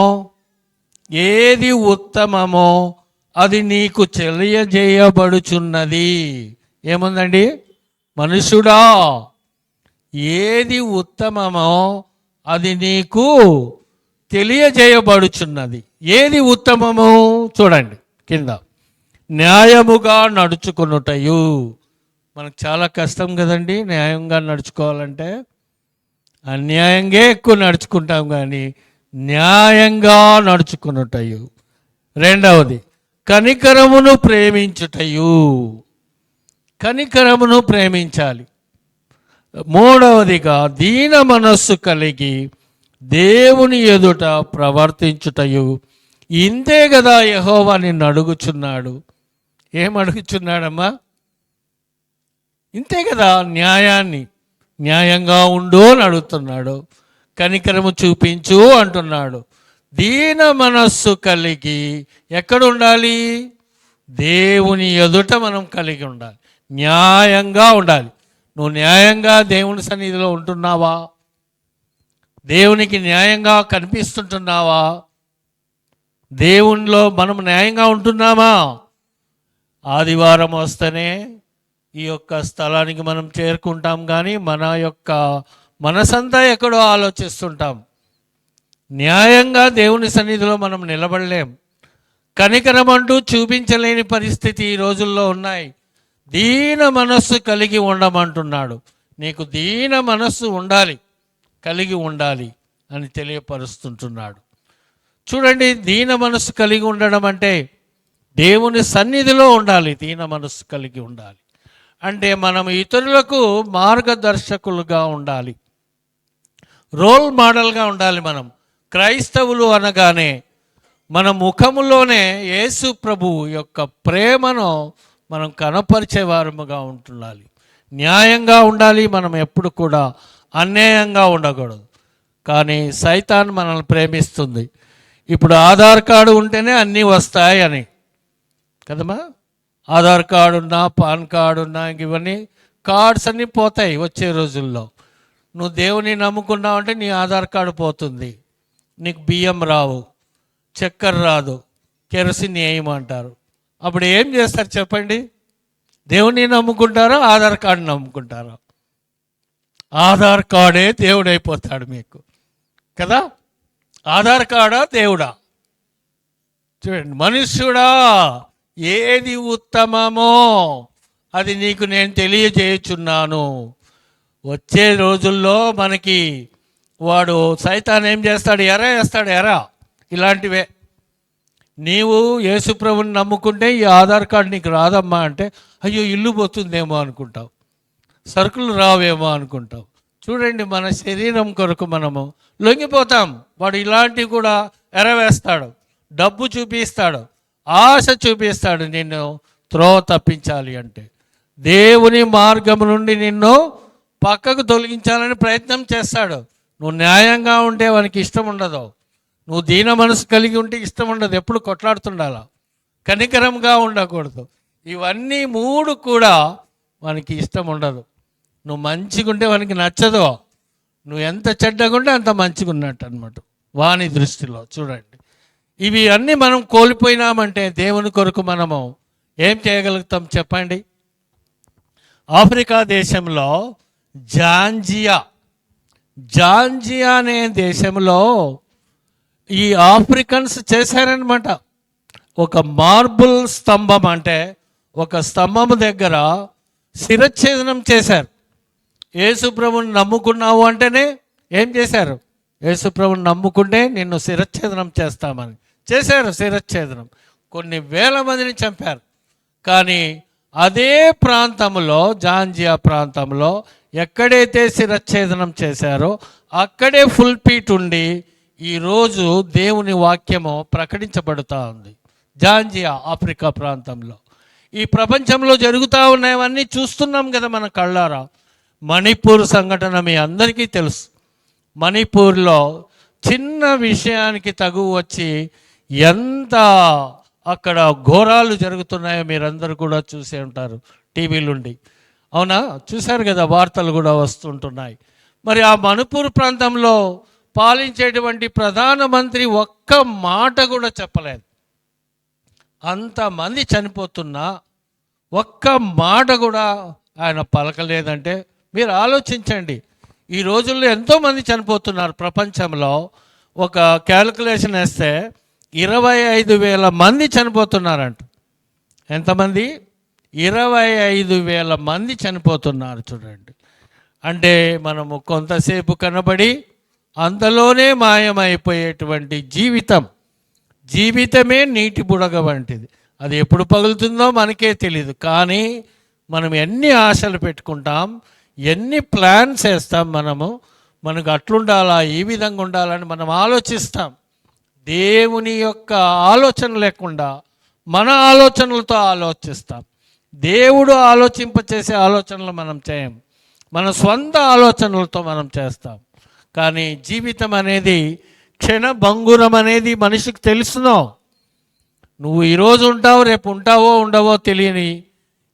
అది నీకు తెలియజేయబడుచున్నది. ఏముందండి? మనుష్యుడా, ఏది ఉత్తమమో అది నీకు తెలియజేయబడుచున్నది. ఏది ఉత్తమము? చూడండి కింద. న్యాయముగా నడుచుకొనుటయు. మనకు చాలా కష్టం కదండి న్యాయంగా నడుచుకోవాలంటే. అన్యాయంగా ఎక్కువ నడుచుకుంటాం, కానీ న్యాయంగా నడుచుకున్నటయు. రెండవది, కనికరమును ప్రేమించుటయు. కనికరమును ప్రేమించాలి. మూడవదిగా, దీన మనస్సు కలిగి దేవుని ఎదుట ప్రవర్తించుటయు. ఇంతే కదా యెహోవా నిన్ను అడుగుచున్నాడు. ఏం అడుగుచున్నాడమ్మా? ఇంతే కదా, న్యాయంగా ఉండు అని అడుగుతున్నాడు. కనికరము చూపించు అంటున్నాడు. దీన మనస్సు కలిగి ఎక్కడ ఉండాలి? దేవుని ఎదుట మనం కలిగి ఉండాలి, న్యాయంగా ఉండాలి. నువ్వు న్యాయంగా దేవుని సన్నిధిలో ఉంటున్నావా? దేవునికి న్యాయంగా కనిపిస్తుంటున్నావా? దేవునిలో మనం న్యాయంగా ఉంటున్నామా? ఆదివారం వస్తేనే ఈ యొక్క స్థలానికి మనం చేరుకుంటాం, కానీ మన యొక్క మనసంతా ఎక్కడో ఆలోచిస్తుంటాం. న్యాయంగా దేవుని సన్నిధిలో మనం నిలబడలేం. కనికరం అంటూ చూపించలేని పరిస్థితి ఈ రోజుల్లో ఉన్నాయి. దీన మనస్సు కలిగి ఉండమంటున్నాడు. నీకు దీన మనస్సు ఉండాలి, కలిగి ఉండాలి అని తెలియపరుస్తుంటున్నాడు. చూడండి, దీన మనస్సు కలిగి ఉండడం అంటే దేవుని సన్నిధిలో ఉండాలి. దీన మనస్సు కలిగి ఉండాలి అంటే మనం ఇతరులకు మార్గదర్శకులుగా ఉండాలి, రోల్ మోడల్గా ఉండాలి. మనం క్రైస్తవులు అనగానే మన ముఖములోనే యేసు ప్రభు యొక్క ప్రేమను మనం కనపరిచేవారముగా ఉండాలి, న్యాయంగా ఉండాలి. మనం ఎప్పుడు కూడా అన్యాయంగా ఉండకూడదు. కానీ సైతాన్ మనల్ని ప్రేమిస్తుంది. ఇప్పుడు ఆధార్ కార్డు ఉంటేనే అన్నీ వస్తాయి అని కదమ్మా. ఆధార్ కార్డు ఉన్నా, పాన్ కార్డు ఉన్నా, ఇవన్నీ కార్డ్స్ అన్నీ పోతాయి వచ్చే రోజుల్లో. నువ్వు దేవుని నమ్ముకున్నావు అంటే నీ ఆధార్ కార్డు పోతుంది, నీకు బియ్యం రావు, చక్కెర రాదు, కెరసిన్ వేయమంటారు. అప్పుడు ఏం చేస్తారు చెప్పండి? దేవుని నమ్ముకుంటారా, ఆధార్ కార్డు నమ్ముకుంటారా? ఆధార్ కార్డే దేవుడు అయిపోతాడు మీకు కదా. ఆధార్ కార్డా దేవుడా? చూడండి, మనుష్యుడా ఏది ఉత్తమమో అది నీకు నేను తెలియజేయుచున్నాను. వచ్చే రోజుల్లో మనకి వాడు సైతాన్ ఏం చేస్తాడు? ఎర వేస్తాడు, ఎర. ఇలాంటివే. నీవు యేసుప్రభుని నమ్ముకుంటే ఈ ఆధార్ కార్డు నీకు రాదమ్మా అంటే, అయ్యో ఇల్లు పోతుందేమో అనుకుంటావు, సరుకులు రావేమో అనుకుంటావు. చూడండి, మన శరీరం కొరకు మనము లొంగిపోతాం. వాడు ఇలాంటివి కూడా ఎరవేస్తాడు, డబ్బు చూపిస్తాడు, ఆశ చూపిస్తాడు, నిన్ను త్రోవ తప్పించాలి అంటే. దేవుని మార్గం నుండి నిన్ను పక్కకు తొలగించాలని ప్రయత్నం చేస్తాడు. నువ్వు న్యాయంగా ఉంటే వానికి ఇష్టం ఉండదు, నువ్వు దీన మనసు కలిగి ఉంటే ఇష్టం ఉండదు, ఎప్పుడు కొట్లాడుతుండాలా, కనికరంగా ఉండకూడదు. ఇవన్నీ మూడు కూడా వానికి ఇష్టం ఉండదు. నువ్వు మంచిగా ఉంటే వానికి నచ్చదు, నువ్వు ఎంత చెడ్డగా ఉంటే అంత మంచిగా ఉన్నట్టు అనమాట వాని దృష్టిలో. చూడండి, ఇవి అన్నీ మనం కోల్పోయినామంటే దేవుని కొరకు మనము ఏం చేయగలుగుతాం చెప్పండి? ఆఫ్రికా దేశంలో జాంజియా అనే దేశంలో ఈ ఆఫ్రికన్స్ చేశారనమాట. ఒక మార్బుల్ స్తంభం, అంటే ఒక స్తంభం దగ్గర శిరచ్ఛేదనం చేశారు. యేసుప్రభుని నమ్ముకున్నావు అంటేనే ఏం చేశారు? యేసుప్రభుని నమ్ముకుంటే నిన్ను శిరచ్ఛేదనం చేస్తామని చేశారు. శిరచ్ఛేదనం కొన్ని వేల మందిని చంపారు. కానీ అదే ప్రాంతంలో, జాంజియా ప్రాంతంలో ఎక్కడైతే శిరచ్ఛేదనం చేశారో అక్కడే ఫుల్ పీట్ ఉండి ఈరోజు దేవుని వాక్యము ప్రకటించబడుతూ ఉంది. జాంజియా ఆఫ్రికా ప్రాంతంలో. ఈ ప్రపంచంలో జరుగుతూ ఉన్నాయవన్నీ చూస్తున్నాం కదా మన కళ్ళారా. మణిపూర్ సంఘటన మీ అందరికీ తెలుసు. మణిపూర్లో చిన్న విషయానికి తగు వచ్చి ఎంత అక్కడ ఘోరాలు జరుగుతున్నాయో మీరందరూ కూడా చూసే ఉంటారు టీవీలుండి. అవునా? చూశారు కదా, వార్తలు కూడా వస్తుంటున్నాయి. మరి ఆ మణిపూర్ ప్రాంతంలో పాలించేటువంటి ప్రధానమంత్రి ఒక్క మాట కూడా చెప్పలేదు. అంతమంది చనిపోతున్నా ఒక్క మాట కూడా ఆయన పలకలేదంటే మీరు ఆలోచించండి. ఈ రోజుల్లో ఎంతోమంది చనిపోతున్నారు ప్రపంచంలో. ఒక క్యాలిక్యులేషన్ వేస్తే 25,000 మంది చనిపోతున్నారంట. ఎంతమంది? 25,000 మంది చనిపోతున్నారు. చూడండి, అంటే మనము కొంతసేపు కనబడి అంతలోనే మాయమైపోయేటువంటి జీవితమే నీటి బుడగ వంటిది. అది ఎప్పుడు పగులుతుందో మనకే తెలీదు. కానీ మనం ఎన్ని ఆశలు పెట్టుకుంటాం, ఎన్ని ప్లాన్స్ వేస్తాం. మనకు అట్లుండాలా, ఈ విధంగా ఉండాలని మనం ఆలోచిస్తాం. దేవుని యొక్క ఆలోచన లేకుండా మన ఆలోచనలతో ఆలోచిస్తాం. దేవుడు ఆలోచింపచేసే ఆలోచనలు మనం చేయం, మన స్వంత ఆలోచనలతో మనం చేస్తాం. కానీ జీవితం అనేది క్షణభంగురం అనేది మనిషికి తెలుసునో. నువ్వు ఈరోజు ఉంటావు, రేపు ఉంటావో ఉండవో తెలియని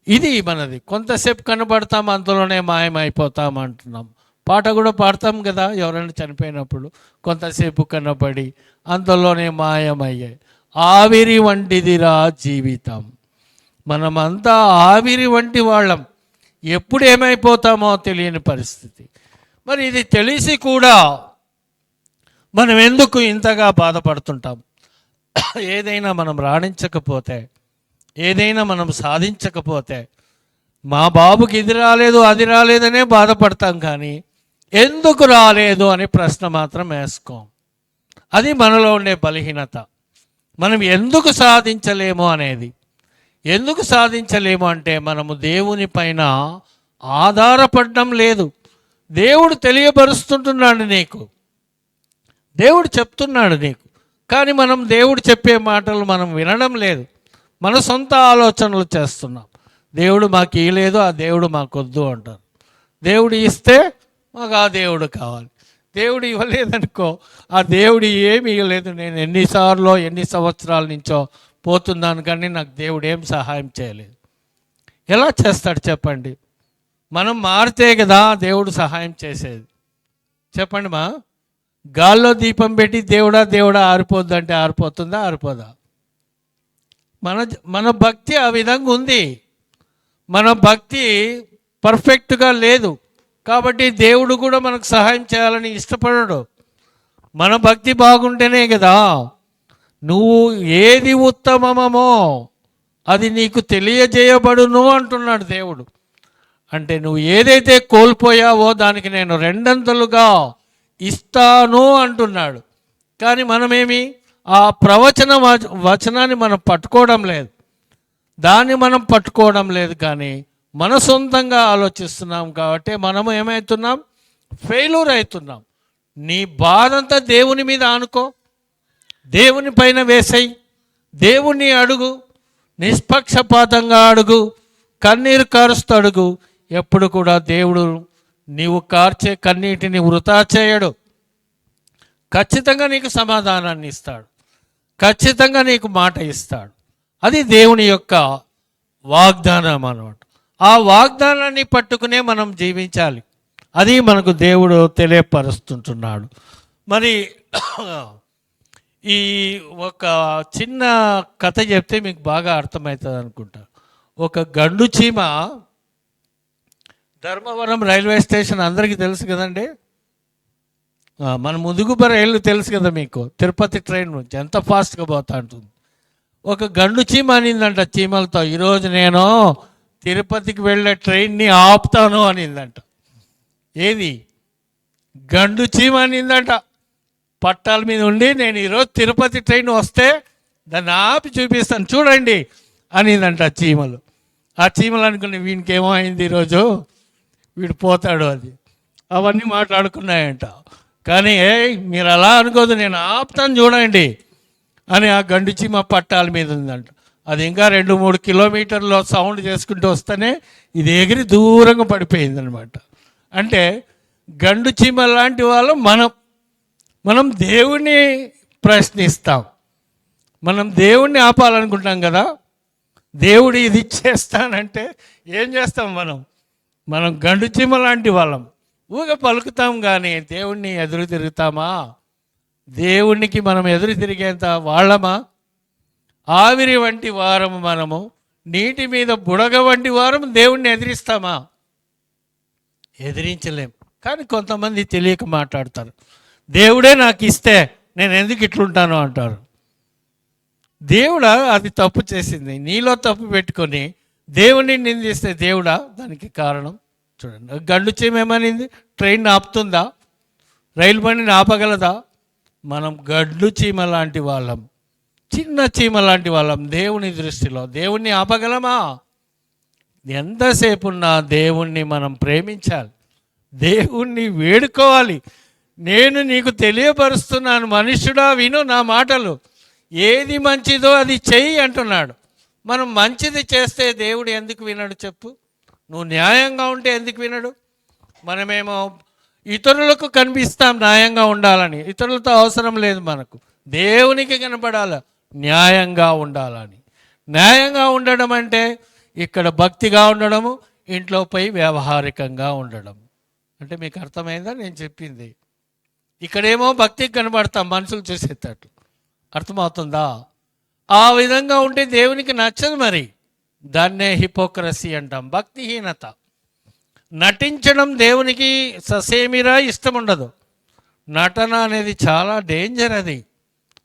ఇది మనది. కొంతసేపు కనబడతాం, అంతలోనే మాయమైపోతాం అంటున్నాం. పాట కూడా పాడతాం కదా, ఎవరైనా చనిపోయినప్పుడు కొంతసేపు కనబడి అంతలోనే మాయమయ్యాయి. ఆవిరి వంటిదిరా జీవితం. మనమంతా ఆవిరి వంటి వాళ్ళం, ఎప్పుడు ఏమైపోతామో తెలియని పరిస్థితి. మరి ఇది తెలిసి కూడా మనం ఎందుకు ఇంతగా బాధపడుతుంటాం? ఏదైనా మనం రాణించకపోతే, ఏదైనా మనం సాధించకపోతే, మా బాబుకి ఇది రాలేదు అది రాలేదనే బాధపడతాం. కానీ ఎందుకు రాలేదు అనే ప్రశ్న మాత్రం వేసుకోం. అది మనలో ఉండే బలహీనత. మనం ఎందుకు సాధించలేము అనేది. ఎందుకు సాధించలేము అంటే మనము దేవుని పైన ఆధారపడడం లేదు. దేవుడు తెలియపరుస్తుంటున్నాడు నీకు, దేవుడు చెప్తున్నాడు నీకు. కానీ మనం దేవుడు చెప్పే మాటలు మనం వినడం లేదు, మన సొంత ఆలోచనలు చేస్తున్నాం. దేవుడు మాకు ఇవ్వలేదు, ఆ దేవుడు మాకొద్దు అంటారు. దేవుడు ఇస్తే మాకు ఆ దేవుడు కావాలి. దేవుడు ఇవ్వలేదనుకో, ఆ దేవుడు ఏమి ఇవ్వలేదు, నేను ఎన్ని సంవత్సరాల నుంచో పోతున్నాను కానీ నాకు దేవుడు ఏం సహాయం చేయలేదు. ఎలా చేస్తాడు చెప్పండి? మనం మారితే కదా దేవుడు సహాయం చేసేది. చెప్పండి మా. గాల్లో దీపం పెట్టి దేవుడా దేవుడా ఆరిపోద్దంటే ఆరిపోతుందా? ఆరిపోదా? మన మన భక్తి ఆ విధంగా ఉంది. మన భక్తి పర్ఫెక్ట్గా లేదు కాబట్టి దేవుడు కూడా మనకు సహాయం చేయాలని ఇష్టపడడు. మన భక్తి బాగుంటేనే కదా నువ్వు ఏది ఉత్తమమో అది నీకు తెలియజేయబడును అంటున్నాడు దేవుడు. అంటే నువ్వు ఏదైతే కోల్పోయావో దానికి నేను రెండంతలుగా ఇస్తాను అంటున్నాడు. కానీ మనమేమి ఆ వచనాన్ని మనం పట్టుకోవడం లేదు, దాన్ని మనం పట్టుకోవడం లేదు. కానీ మన సొంతంగా ఆలోచిస్తున్నాం కాబట్టి మనము ఏమవుతున్నాం? ఫెయిల్యూర్ అవుతున్నాం. నీ బాధంతా దేవుని మీద ఆనుకో, దేవుని పైన వేసేయి, దేవుణ్ణి అడుగు, నిష్పక్షపాతంగా అడుగు, కన్నీరు కారుస్తూ అడుగు. ఎప్పుడు కూడా దేవుడు నీవు కార్చే కన్నీటిని వృధా చేయడు. ఖచ్చితంగా నీకు సమాధానాన్ని ఇస్తాడు, ఖచ్చితంగా నీకు మాట ఇస్తాడు. అది దేవుని యొక్క వాగ్దానం అన్నమాట. ఆ వాగ్దానాన్ని పట్టుకునే మనం జీవించాలి. అది మనకు దేవుడు తెలియపరుస్తుంటున్నాడు. మరి ఈ ఒక చిన్న కథ చెప్తే మీకు బాగా అర్థమవుతుంది అనుకుంటా. ఒక గండు చీమ ధర్మవరం రైల్వే స్టేషన్ అందరికీ తెలుసు కదండి. మన ముదుగుబ రైలు తెలుసు కదా మీకు, తిరుపతి ట్రైన్ నుంచి ఎంత ఫాస్ట్గా పోతా ఉంటుంది. ఒక గండు చీమ అనిందంట చీమలతో, ఈరోజు నేను తిరుపతికి వెళ్ళే ట్రైన్ని ఆపుతాను అనిందంట. ఏది? గండు చీమ అనిందంట. పట్టాల మీద ఉండి నేను ఈరోజు తిరుపతి ట్రైన్ వస్తే దాన్ని ఆపి చూపిస్తాను చూడండి అనిందంట చీమలు. ఆ చీమలు అనుకుని వీనికి ఏమో అయింది, ఈరోజు వీడు పోతాడు అది, అవన్నీ మాట్లాడుకున్నాయంట. కానీ మీరు అలా అనుకోదు, నేను ఆపుతాను చూడండి అని ఆ గండు చీమ పట్టాల మీద ఉందంట. అది ఇంకా 2-3 కిలోమీటర్లో సౌండ్ చేసుకుంటూ వస్తేనే ఇది ఎగిరి దూరంగా పడిపోయింది అనమాట. అంటే గండు చీమ లాంటి వాళ్ళు మనం దేవుణ్ణి ప్రశ్నిస్తాం, మనం దేవుణ్ణి ఆపాలనుకుంటాం కదా. దేవుడు ఇది చేస్తానంటే ఏం చేస్తాం? మనం గండు చీమ లాంటి వాళ్ళం, ఊగా పలుకుతాం కానీ దేవుణ్ణి ఎదురు తిరుగుతామా? దేవునికి మనం ఎదురు తిరిగేంత వాళ్ళమా? ఆవిరి వంటి వారము మనము, నీటి మీద బుడగ వంటి వారము. దేవుణ్ణి ఎదిరిస్తామా? ఎదిరించలేం. కానీ కొంతమంది తెలియక మాట్లాడతారు, దేవుడే నాకు ఇస్తే నేను ఎందుకు ఇట్లుంటాను అంటారు. దేవుడా అది తప్పు చేసింది, నీలో తప్పు పెట్టుకొని దేవుణ్ణి నిందిస్తే దేవుడా దానికి కారణం? చూడండి, గండు చీమ ఏమనింది? ట్రైన్ ఆపుతుందా? రైలు బండిని ఆపగలదా? మనం గండు చీమ లాంటి వాళ్ళం, చిన్న చీమ లాంటి వాళ్ళం. దేవుని దృష్టిలో దేవుణ్ణి ఆపగలమా? ఎంతసేపు ఉన్నా దేవుణ్ణి మనం ప్రేమించాలి, దేవుణ్ణి వేడుకోవాలి. నేను నీకు తెలియపరుస్తున్నాను మనుష్యుడా, విను నా మాటలు, ఏది మంచిదో అది చెయ్యి అంటున్నాడు. మనం మంచిది చేస్తే దేవుడు ఎందుకు వినడు చెప్పు? నువ్వు న్యాయంగా ఉంటే ఎందుకు వినడు? మనమేమో ఇతరులకు కనిపిస్తాం న్యాయంగా ఉండాలని, ఇతరులతో అవసరం లేదు మనకు, దేవునికి కనపడాలి, న్యాయంగా ఉండాలని. న్యాయంగా ఉండడం అంటే ఇక్కడ భక్తిగా ఉండడము, ఇంట్లో పోయి వ్యవహారికంగా ఉండడం. అంటే మీకు అర్థమైందా నేను చెప్పింది? ఇక్కడేమో భక్తికి కనబడతాం మనుషులు చూసేటట్లు, అర్థమవుతుందా? ఆ విధంగా ఉంటే దేవునికి నచ్చదు. మరి దాన్నే హిపోక్రసీ అంటాం, భక్తిహీనత. నటించడం దేవునికి ససేమిరా ఇష్టం ఉండదు. నటన అనేది చాలా డేంజర్, అది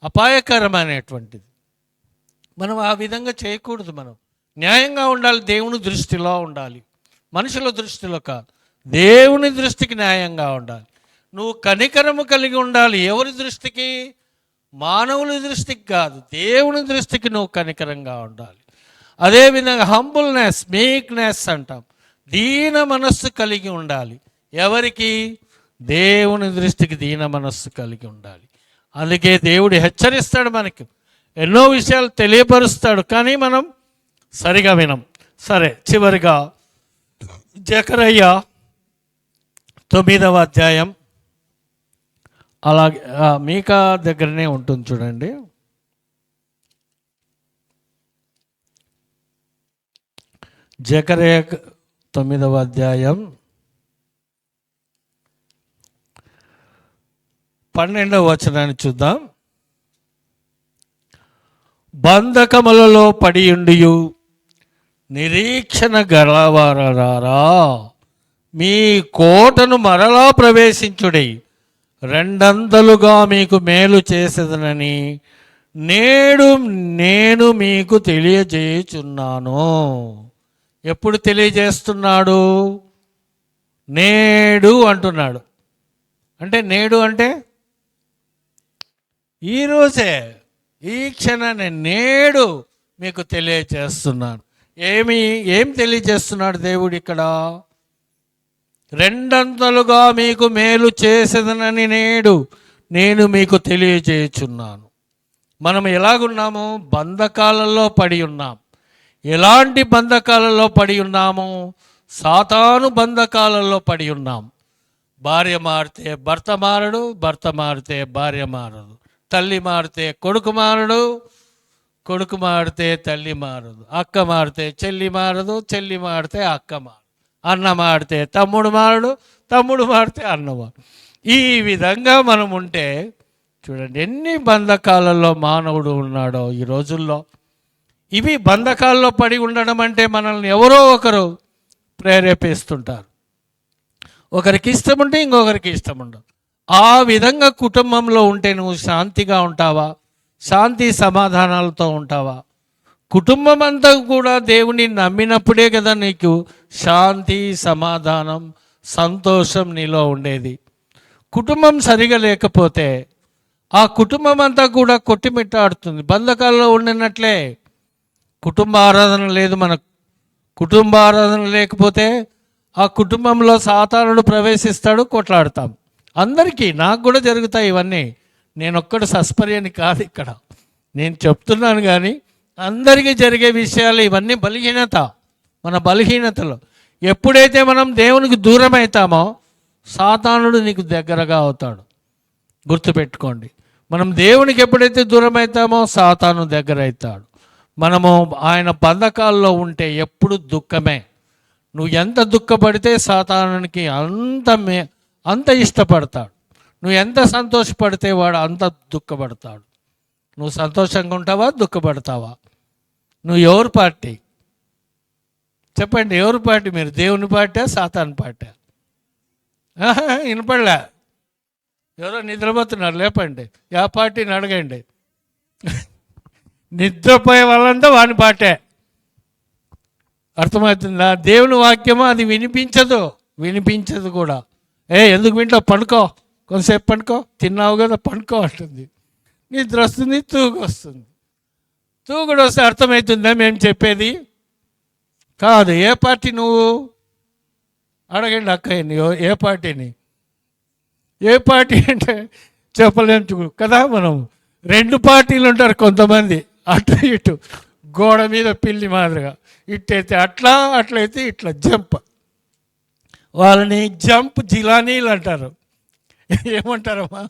అపాయకరమైనటువంటిది. మనం ఆ విధంగా చేయకూడదు. మనం న్యాయంగా ఉండాలి, దేవుని దృష్టిలో ఉండాలి, మనుషుల దృష్టిలో కాదు. దేవుని దృష్టికి న్యాయంగా ఉండాలి. నువ్వు కనికరము కలిగి ఉండాలి. ఎవరి దృష్టికి? మానవుల దృష్టికి కాదు, దేవుని దృష్టికి నువ్వు కనికరంగా ఉండాలి. అదేవిధంగా హంబుల్నెస్, మీక్నెస్ అంటాం, దీన మనస్సు కలిగి ఉండాలి. ఎవరికి? దేవుని దృష్టికి దీన మనస్సు కలిగి ఉండాలి. అందుకే దేవుడు హెచ్చరిస్తాడు, మనకి ఎన్నో విషయాలు తెలియపరుస్తాడు, కానీ మనం సరిగా వినం. సరే, చివరిగా జకరయ్య 9వ అధ్యాయం, అలాగే మీకా దగ్గరనే ఉంటుంది చూడండి. జకర్యా 9వ అధ్యాయం 12వ వచనాన్ని చూద్దాం. బంధకములలో పడియుండియు నిరీక్షణ గలవారారా, మీ కోటను మరలా ప్రవేశించుడి, రెండంతలుగా మీకు మేలు చేసేదనని నేడు నేను మీకు తెలియజేయుచున్నాను. ఎప్పుడు తెలియజేస్తున్నాడు? నేడు అంటున్నాడు. అంటే నేడు అంటే ఈరోజే, ఈ క్షణాన్ని నేడు మీకు తెలియజేస్తున్నాను. ఏం తెలియజేస్తున్నాడు దేవుడు ఇక్కడ? రెండంతలుగా మీకు మేలు చేసేదనని నేడు నేను మీకు తెలియజేయుచున్నాను. మనం ఎలాగున్నాము? బంధకాలలో పడి ఉన్నాం. ఎలాంటి బంధకాలలో పడి ఉన్నాము? సాతాను బంధకాలలో పడి ఉన్నాం. భార్య మారితే భర్త మారడు, భర్త మారితే భార్య మారదు, తల్లి మారితే కొడుకు మారడు, కొడుకు మారితే తల్లి మారదు, అక్క మారితే చెల్లి మారదు, చెల్లి మారితే అక్క మారదు, అన్న మారితే తమ్ముడు మారడు, తమ్ముడు మారితే అన్న మారడు. ఈ విధంగా మనం ఉంటే చూడండి ఎన్ని బంధకాలలో మానవుడు ఉన్నాడో ఈ రోజుల్లో. ఇవి బంధకాల్లో పడి ఉండడం అంటే మనల్ని ఎవరో ఒకరు ప్రేరేపిస్తుంటారు. ఒకరికి ఇష్టం ఉంటే ఇంకొకరికి ఇష్టం ఉండదు. ఆ విధంగా కుటుంబంలో ఉంటే నువ్వు శాంతిగా ఉంటావా? శాంతి సమాధానాలతో ఉంటావా? కుటుంబం అంతా కూడా దేవుని నమ్మినప్పుడే కదా నీకు శాంతి, సమాధానం, సంతోషం నీలో ఉండేది. కుటుంబం సరిగా లేకపోతే ఆ కుటుంబం అంతా కూడా కొట్టిమిట్టాడుతుంది. బంధకాల్లో ఉండినట్లే. కుటుంబ ఆరాధన లేదు మనకు. కుటుంబ ఆరాధన లేకపోతే ఆ కుటుంబంలో సాతానుడు ప్రవేశిస్తాడు, కొట్లాడతాం. అందరికీ, నాకు కూడా జరుగుతాయి ఇవన్నీ. నేను ఒక్కడు సస్పర్యని కాదు ఇక్కడ, నేను చెప్తున్నాను. కానీ అందరికీ జరిగే విషయాలు ఇవన్నీ బలహీనత, మన బలహీనతలు. ఎప్పుడైతే మనం దేవునికి దూరం అవుతామో సాతానుడు నీకు దగ్గరగా అవుతాడు. గుర్తుపెట్టుకోండి, మనం దేవునికి ఎప్పుడైతే దూరం అవుతామో సాతాను దగ్గర అవుతాడు. మనము ఆయన బంధకాల్లో ఉంటే ఎప్పుడు దుఃఖమే. నువ్వు ఎంత దుఃఖపడితే సాతానునికి అంత ఇష్టపడతాడు. నువ్వు ఎంత సంతోషపడితే వాడు అంత దుఃఖపడతాడు. నువ్వు సంతోషంగా ఉంటావా, దుఃఖపడతావా? నువ్వు ఎవరు పార్టీ? చెప్పండి, ఎవరు పార్టీ? మీరు దేవుని పార్టీ, సాతాను పార్టీ? వినపడలే. ఎవరో నిద్రపోతున్నారు, లేపండి. ఆ పార్టీని అడగండి. నిద్రపోయే వాళ్ళంతా వాని పాటే. అర్థమవుతుందా? దేవుని వాక్యమో అది వినిపించదు కూడా. ఎందుకు వింటావు? పండుకో, కొంతసేపు పండుకో, తిన్నావు కదా పండుకో అంటుంది. నిద్ర వస్తుంది, తూగు వస్తుంది. తూగుడు వస్తే అర్థమవుతుందా మేము చెప్పేది? కాదు. ఏ పార్టీ నువ్వు? అడగండి అక్కయ్యని, ఏ పార్టీని? ఏ పార్టీ అంటే చెప్పలేము కదా. మనం రెండు పార్టీలు ఉంటారు కొంతమంది, అటు ఇటు గోడ మీద పిల్లి మాదిరిగా. ఇట్టయితే అట్లా, అట్లయితే ఇట్లా జంప్. వాళ్ళని జంప్ జిలానీలు అంటారు. ఏమంటారమ్మా?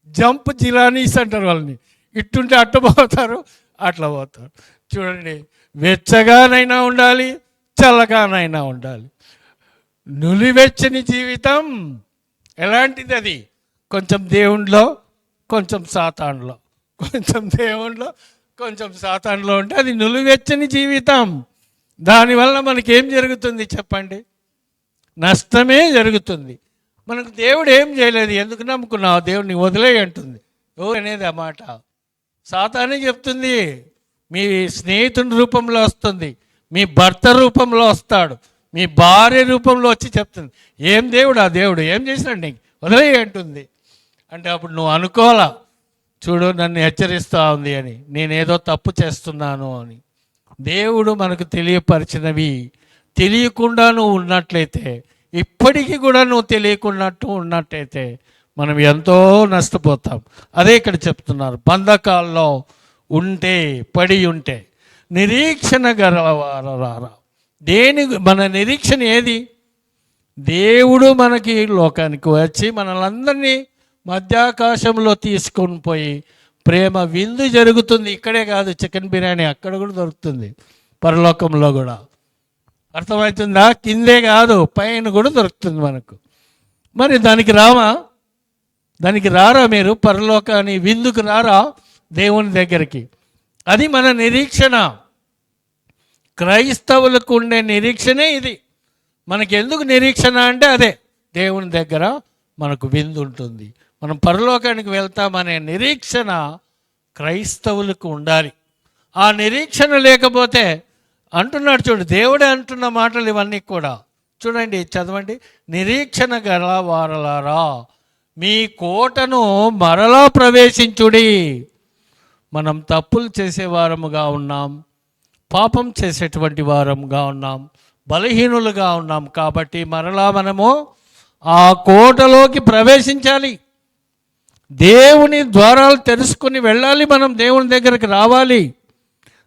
జంప్ జిలానీస్ అంటారు వాళ్ళని. ఇట్టుంటే అట్ట పోతారు, అట్లా పోతారు. చూడండి, వెచ్చగానైనా ఉండాలి, చల్లగానైనా ఉండాలి. నులివెచ్చని జీవితం ఎలాంటిది? అది కొంచెం దేవునిలో, కొంచెం సాతానులో, కొంచెం దేవునిలో, కొంచెం సాతానులో ఉంటే అది నులివెచ్చని జీవితం. దానివల్ల మనకేం జరుగుతుంది చెప్పండి? నష్టమే జరుగుతుంది. మనకు దేవుడు ఏం చేయలేదు, ఎందుకు నమ్ముకున్నావు? దేవుడిని వదిలేయి అంటుంది. ఎవరు అనేది ఆ మాట? సాతానే చెప్తుంది. మీ స్నేహితుని రూపంలో వస్తుంది, మీ భర్త రూపంలో వస్తాడు, మీ భార్య రూపంలో వచ్చి చెప్తుంది. ఏం దేవుడు? ఆ దేవుడు ఏం చేసినాడు? నీకు వదిలేయి అంటుంది. అంటే అప్పుడు నువ్వు అనుకోవాలా, చూడు నన్ను హెచ్చరిస్తూ ఉంది అని, నేనేదో తప్పు చేస్తున్నాను అని. దేవుడు మనకు తెలియపరిచినవి తెలియకుండా నువ్వు ఉన్నట్లయితే, ఇప్పటికీ కూడా నువ్వు తెలియకున్నట్టు ఉన్నట్టయితే మనం ఎంతో నష్టపోతాం. అదే ఇక్కడ చెప్తున్నారు, బంధకాల్లో ఉంటే, పడి ఉంటే నిరీక్షణ గలవారా. మన నిరీక్షణ ఏది? దేవుడు మనకి లోకానికి వచ్చి మనలందరినీ మధ్యాకాశంలో తీసుకొని పోయి ప్రేమ విందు జరుగుతుంది. ఇక్కడే కాదు, చికెన్ బిర్యానీ అక్కడ కూడా దొరుకుతుంది, పరలోకంలో కూడా. అర్థమవుతుందా? కిందే కాదు, పైన కూడా దొరుకుతుంది మనకు. మరి దానికి రారా మీరు? పరలోకాన్ని విందుకు రారా దేవుని దగ్గరికి? అది మన నిరీక్షణ. క్రైస్తవులకు ఉండే నిరీక్షణే ఇది. మనకి ఎందుకు నిరీక్షణ అంటే అదే, దేవుని దగ్గర మనకు విందు ఉంటుంది, మనం పరలోకానికి వెళ్తామనే నిరీక్షణ క్రైస్తవులకు ఉండాలి. ఆ నిరీక్షణ లేకపోతే అంటున్నాడు చూడు, దేవుడే అంటున్న మాటలు ఇవన్నీ కూడా. చూడండి, చదవండి. నిరీక్షణ గల వారలారా, మీ కోటను మరలా ప్రవేశించుడి. మనం తప్పులు చేసేవారముగా ఉన్నాం, పాపం చేసేటువంటి వారముగా ఉన్నాం, బలహీనులుగా ఉన్నాం. కాబట్టి మరలా మనము ఆ కోటలోకి ప్రవేశించాలి. దేవుని ద్వారాలు తెలుసుకుని వెళ్ళాలి. మనం దేవుని దగ్గరికి రావాలి.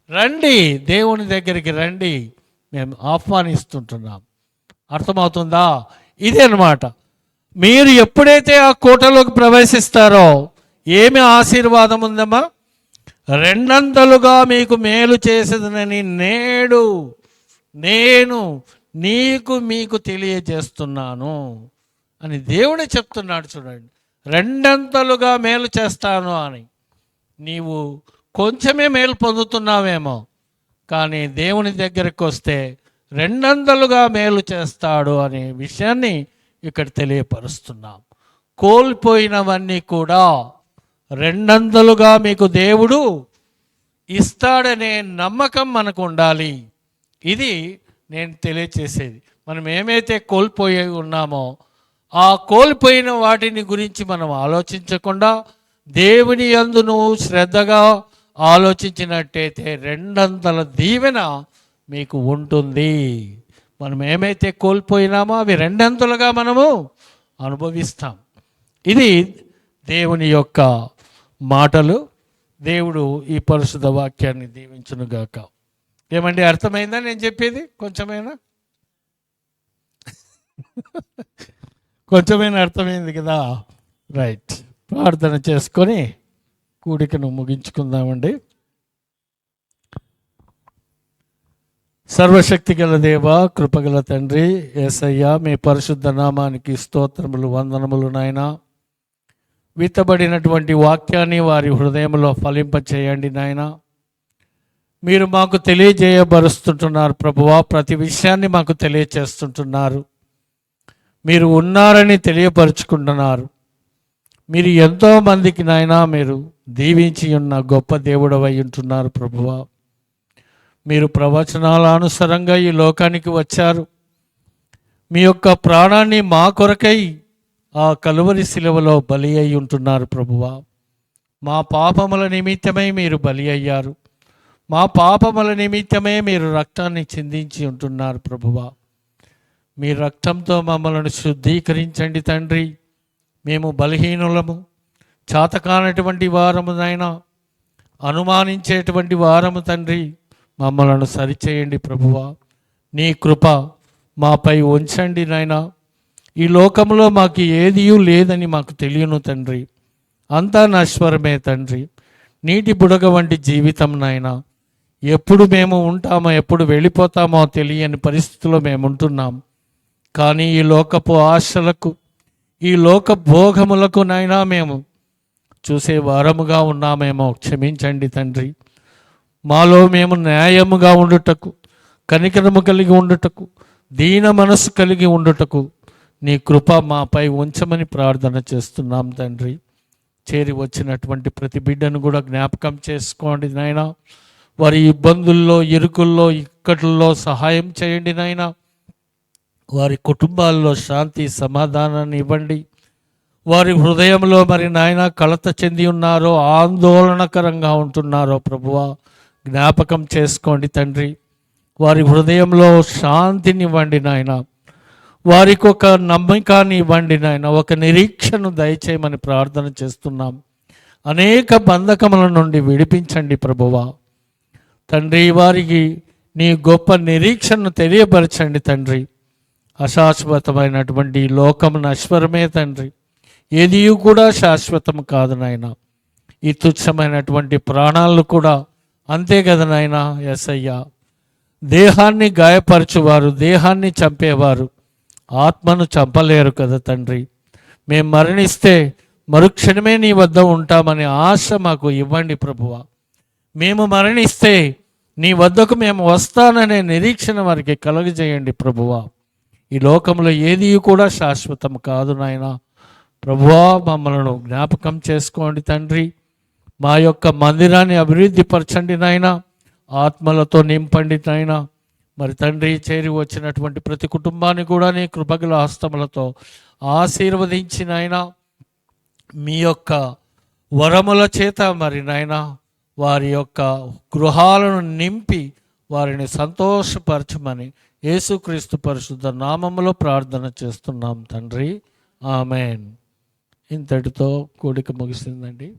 రండి, దేవుని దగ్గరికి రండి, మేము ఆహ్వానిస్తుంటున్నాం. అర్థమవుతుందా? ఇదే అన్నమాట. మీరు ఎప్పుడైతే ఆ కోటలోకి ప్రవేశిస్తారో ఏమి ఆశీర్వాదం ఉందమ్మా? రెండంతలుగా మీకు మేలు చేసేదనని నేడు నేను మీకు తెలియజేస్తున్నాను అని దేవుడే చెప్తున్నాడు. చూడండి, రెండంతలుగా మేలు చేస్తాను అని. నీవు కొంచెమే మేలు పొందుతున్నావేమో, కానీ దేవుని దగ్గరికి వస్తే రెండంతలుగా మేలు చేస్తాడు అనే విషయాన్ని ఇక్కడ తెలియపరుస్తున్నాం. కోల్పోయినవన్నీ కూడా రెండంతలుగా మీకు దేవుడు ఇస్తాడనే నమ్మకం మనకు ఉండాలి. ఇది నేను తెలియచేసేది. మనం ఏమైతే కోల్పోయి ఉన్నామో ఆ కోల్పోయిన వాటిని గురించి మనం ఆలోచించకుండా దేవుని యందు నువ్వు శ్రద్ధగా ఆలోచించినట్టయితే రెండంతల దీవెన మీకు ఉంటుంది. మనం ఏమైతే కోల్పోయినామో అవి రెండంతలుగా మనము అనుభవిస్తాం. ఇది దేవుని యొక్క మాటలు. దేవుడు ఈ పరిశుద్ధ వాక్యాన్ని దీవించునుగాక. ఏమండి, అర్థమైందా నేను చెప్పేది? కొంచెమైనా అర్థమైంది కదా? రైట్. ప్రార్థన చేసుకొని కూడికను ముగించుకుందామండి. సర్వశక్తి గల దేవ, కృపగల తండ్రి యేసయ్య, మీ పరిశుద్ధ నామానికి స్తోత్రములు, వందనములు నాయనా. విత్తబడినటువంటి వాక్యాన్ని వారి హృదయంలో ఫలింపచేయండి నాయనా. మీరు మాకు తెలియజేయబరుస్తుంటున్నారు ప్రభువా, ప్రతి విషయాన్ని మాకు తెలియచేస్తుంటున్నారు. మీరు ఉన్నారని తెలియపరుచుకుంటున్నారు. మీరు ఎంతోమందికి నాయనా మీరు దీవించి ఉన్న గొప్ప దేవుడవై ఉంటున్నారు ప్రభువా. మీరు ప్రవచనాల అనుసారంగా ఈ లోకానికి వచ్చారు. మీ యొక్క ప్రాణాన్ని మా కొరకై ఆ కలువరి శిలువలో బలి అయి ఉంటున్నారు ప్రభువా. మా పాపముల నిమిత్తమై మీరు బలి అయ్యారు. మా పాపముల నిమిత్తమే మీరు రక్తాన్ని చిందించి ఉంటున్నారు ప్రభువా. మీ రక్తంతో మమ్మల్ని శుద్ధీకరించండి తండ్రి. మేము బలహీనులము, చాతకానటువంటి వారము నాయనా, అనుమానించేటువంటి వారము తండ్రి. మమ్మలను సరిచేయండి ప్రభువా. నీ కృప మాపై ఉంచండి నాయనా. ఈ లోకంలో మాకు ఏదీ లేదని మాకు తెలియను తండ్రి. అంతా నశ్వరమే తండ్రి. నీటి బుడగ వంటి జీవితం నాయనా. ఎప్పుడు మేము ఉంటామో ఎప్పుడు వెళ్ళిపోతామో తెలియని పరిస్థితుల్లో మేము ఉంటున్నాం. కానీ ఈ లోకపు ఆశలకు, ఈ లోక భోగములకు నాయనా మేము చూసే వారముగా ఉన్నామేమో. క్షమించండి తండ్రి. మాలో మేము న్యాయముగా ఉండుటకు, కనికరము కలిగి ఉండుటకు, దీన మనసు కలిగి ఉండుటకు నీ కృప మాపై ఉంచమని ప్రార్థన చేస్తున్నాం తండ్రి. చేరి వచ్చినటువంటి ప్రతి బిడ్డను కూడా జ్ఞాపకం చేసుకోండి నాయనా. వారి ఇబ్బందుల్లో, ఇరుకుల్లో, ఇక్కట్లో సహాయం చేయండి నాయనా. వారి కుటుంబాల్లో శాంతి సమాధానాన్ని ఇవ్వండి. వారి హృదయంలో మరి నాయన కలత చెంది ఉన్నారో, ఆందోళనకరంగా ఉంటున్నారో ప్రభువా జ్ఞాపకం చేసుకోండి తండ్రి. వారి హృదయంలో శాంతినివ్వండి నాయన. వారికి ఒక నమ్మకాన్ని ఇవ్వండి నాయన. ఒక నిరీక్షను దయచేయమని ప్రార్థన చేస్తున్నాం. అనేక బంధకముల నుండి విడిపించండి ప్రభువా తండ్రి. వారికి నీ గొప్ప నిరీక్షను తెలియపరచండి తండ్రి. అశాశ్వతమైనటువంటి లోకం నశ్వరమే తండ్రి. ఏది కూడా శాశ్వతం కాదు నాయన. ఈ తుచ్చమైనటువంటి ప్రాణాలను కూడా అంతే కదా నాయన. యేసయ్యా, దేహాన్ని గాయపరచువారు, దేహాన్ని చంపేవారు ఆత్మను చంపలేరు కదా తండ్రి. మేము మరణిస్తే మరుక్షణమే నీ వద్ద ఉంటామనే ఆశ మాకు ఇవ్వండి ప్రభువా. మేము మరణిస్తే నీ వద్దకు మేము వస్తాననే నిరీక్షణ వారికి కలుగజేయండి ప్రభువా. ఈ లోకంలో ఏది కూడా శాశ్వతం కాదు నాయన. ప్రభువా, మమ్మలను జ్ఞాపకం చేసుకోండి తండ్రి. మా యొక్క మందిరాన్ని అభివృద్ధి పరచండి నాయన, ఆత్మలతో నింపండి నాయన. మరి తండ్రి, చేరి వచ్చినటువంటి ప్రతి కుటుంబాన్ని కూడా నీ కృపగల హస్తములతో ఆశీర్వదించి నాయన, మీ యొక్క వరముల చేత మరి నాయన వారి యొక్క గృహాలను నింపి వారిని సంతోషపరచమని యేసుక్రీస్తు పరిశుద్ధ నామములో ప్రార్థన చేస్తున్నాం తండ్రి. ఆమెన్. ఇంతటితో కూడిక ముగిసిందండి.